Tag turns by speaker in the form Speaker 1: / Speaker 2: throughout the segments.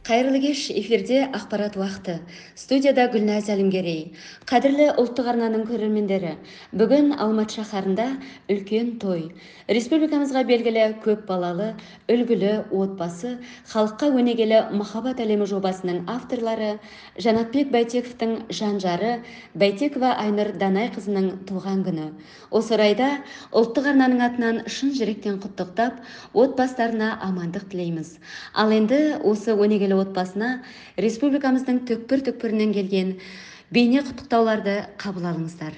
Speaker 1: Қайырлы кеш, эфирде ақпарат уақыты. Студияда Гүлназ Әлімгерей. Қадірлі ұлттық арнаның көрермендері, бүгін Алматы шаһарында үлкен той. Республикамызға белгілі көп балалы, үлгілі отбасы, халыққа өнегелі махаббат әлемі жобасының авторлары Жанатбек Байтековтың жан-жары Байтекова Айнұр Данайқызының туған күні. Осы орайда ұлттық арнаның атынан шын жүректен құттықтап, отбасыларына амандық тілейміз. Ал енді осы өнегелі отбасына республикамыздың түкпір-түкпірінен келген бейне құттықтауларды қабыл алыңыздар.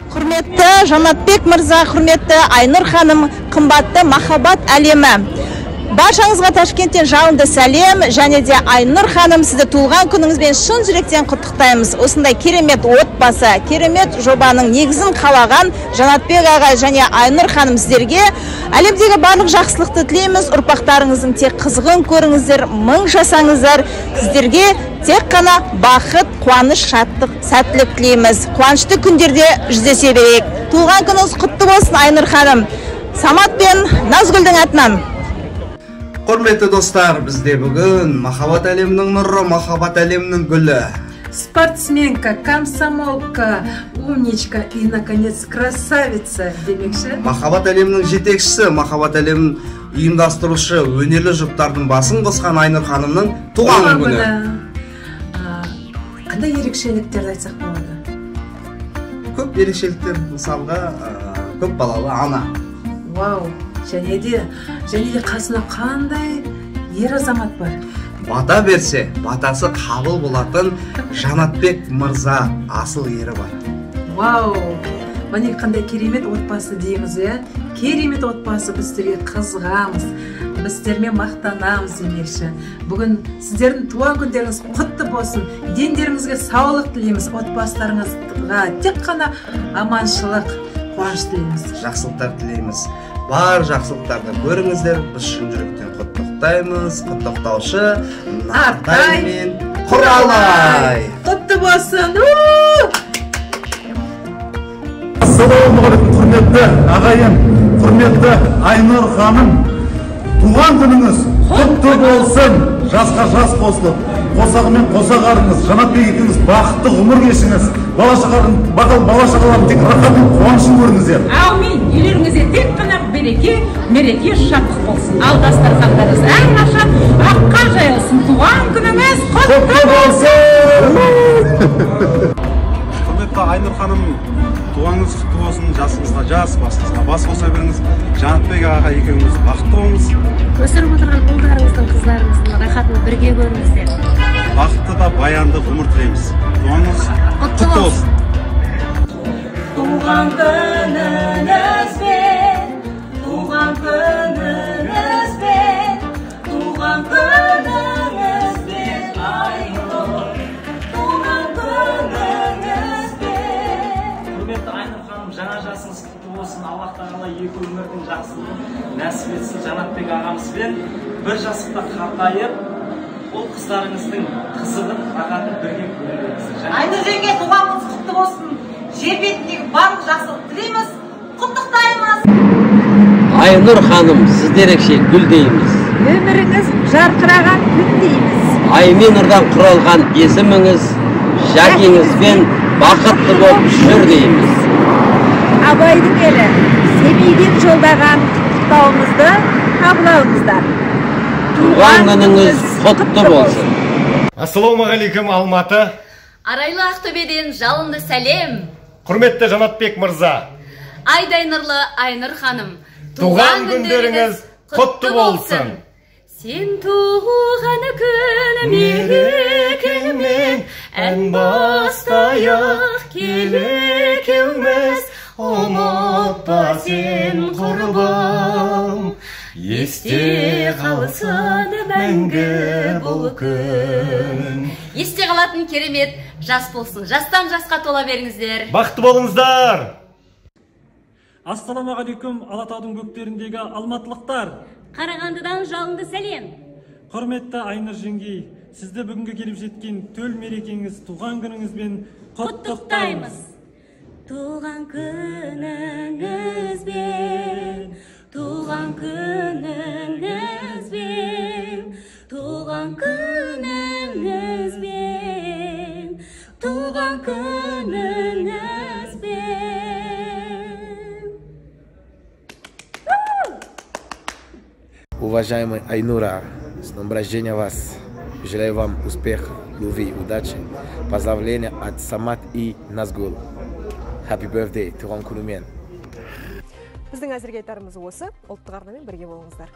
Speaker 2: Құрметті Жанатбек мырза, құрметті Айнұр ханым, қымбатты махаббат әлемі. Баршаңызға Ташкенттен жалынды сәлем, және де Айнұр ханым, сізді туылған күніңізбен шын жүректен құттықтаймыз. Осындай керемет отбасы, керемет жобаның негізін қалаған Жанатбек аға және Айнұр ханым, сіздерге әлемдегі барлық жақсылықты тілейміз. Ұрпақтарыңыздың тек қызығын көріңіздер, мың жасаңыздар. Сіздерге тек қана бақыт, қуаныш, шаттық, сәттілік тілейміз. Қуанышты күндерде жүздесе берейік. Туылған күніңіз құтты болсын, Айнұр ханым. Самат пен Назгүлдің атынан.
Speaker 3: Құрметті достар, бізде бүгін махаббат әлемінің нұры, махаббат әлемінің гүлі.
Speaker 4: Спортсменка, комсомолка, умничка и, наконец, красавица демекші.
Speaker 3: Махаббат әлемінің жетекшісі, махаббат әлемін ұйымдастырушы, өнерлі жұптардың басын қосқан Айнұр ханымның туған күні.
Speaker 4: Қандай ерекшеліктерді айтсақ болады?
Speaker 3: Көп ерекшеліктер, мысалға, көп балалы ана.
Speaker 4: Вау! Және де қасына қандай ер азамат бар?
Speaker 3: Бата берсе, батасы қабыл болатын Жанатбек мырза асыл ері бар.
Speaker 4: Вау! Міне қандай керемет отбасы дейміз, керемет отбасы, біздерге қызығамыз, біздермен мақтанамыз демекші. Бүгін сіздердің туған күндеріңіз құтты болсын, дендеріңізге саулық тілейміз, отбасыларыңызға тек қана аманшылық, қуаныш тілейміз.
Speaker 3: Жақсылықтар тілейміз. Бар жақсылықтарды көріңіздер, біз шын жүректен құттықтаймыз. Құттықтаушы Нартай мен Құралай.
Speaker 4: Құтты болсын!
Speaker 5: Ассалаумағалейкум, құрметті ағайын, құрметті Айнұр ханым. Туған күніңіз құтты болсын, жасқа жас қосылып, қосағымен қосақ арыңыз, Жанатбек екеуіңіз бақытты ғұмыр кешіңіз. Бала-шағалардың тек рахат пен қуанышын көріңіздер.
Speaker 6: Аумин. Үйлеріңізде тек қана береке, мереке, шаттық болсын. Ал дастархандарыңыз әрқашан аққа жайылсын. Туған күніңіз құтты болсын.
Speaker 7: Құрметті Айнұр ханым, туғаныңыз құтты болсын, жасыңызға жас, басыңызға бас қоса беріңіз. Жанатбек аға екеуіңіз бақытты болыңыз.
Speaker 8: Өсіріп отырған ұлдарыңыздың, қыздарыңыздың рахатын бірге көріңіздер.
Speaker 7: Бақытты да баянды ғұмыр тілейміз. Туғаныңыз құтты болсын.
Speaker 6: Туған күніңізбен, туған күніңізбен, туған күніңізбен, Айнұр, туған күніңізбен.
Speaker 9: Құрметті Айнұр ханым, жаңа жасыңыз құтты болсын. Аллах тағала екі өмірдің жақсылығын нәсіп етсін. Жанатбек ағамызбен бір жасықта қартайып, ол қыздарыңыздың қызығын, рахатын бірге көріңіздер.
Speaker 2: Айнұр жеңге туғаныңыз құтты болсын. Жер бетіндегі барлық жақсылық тілейміз, құттықтаймыз.
Speaker 10: Айнұр ханым, сізді ерекше гүл дейміз.
Speaker 2: Өміріңіз жарқыраған күн дейміз.
Speaker 10: Аймен нұрдан құралған есіміңіз, жәкеңізбен бақытты болып жүр дейміз.
Speaker 2: Абайдың елі, Семейден жолдаған құттықтауымызды қабыл алыңыздар.
Speaker 10: Туған күніңіз құтты болсын.
Speaker 11: Ассалаумағалейкум, Алматы.
Speaker 12: Арайлы Ақтөбеден жалынды сәлем.
Speaker 11: Құрметті Жанатбек мырза.
Speaker 12: Айдай нұрлы Айнұр ханым.
Speaker 11: Туған күндеріңіз құтты болсын.
Speaker 12: Сен туған күні мерекемен ән бастайық келекеуміз. Ұмытпа сен құрбым, есте қалсын мәңгі бұл күн. Есте қалатын керемет жас болсын. Жастан жасқа тола беріңіздер.
Speaker 11: Бақытты болыңыздар.
Speaker 13: Ассалаумағалейкум, Алатаудың көктеріндегі алматылықтар.
Speaker 8: Қарағандыдан жалынды сәлем.
Speaker 13: Құрметті Айнұр жеңгей, сізді бүгінгі келіп жеткен төл мерекеңіз, туған күніңізбен құттықтаймыз.
Speaker 8: Туған күніңізбен, туған күніңізбен,
Speaker 12: туған күніңізбен, туған күніңізбен.
Speaker 14: Уважаемый Айнура, с днем рождения вас. Желаю вам успеха, любви, удачи. Поздравления от Самат и Назгул. Happy birthday, туған күнімен.
Speaker 15: Біздің әзірге айтарымыз осы. Ұлттық арнамен бірге болыңыздар.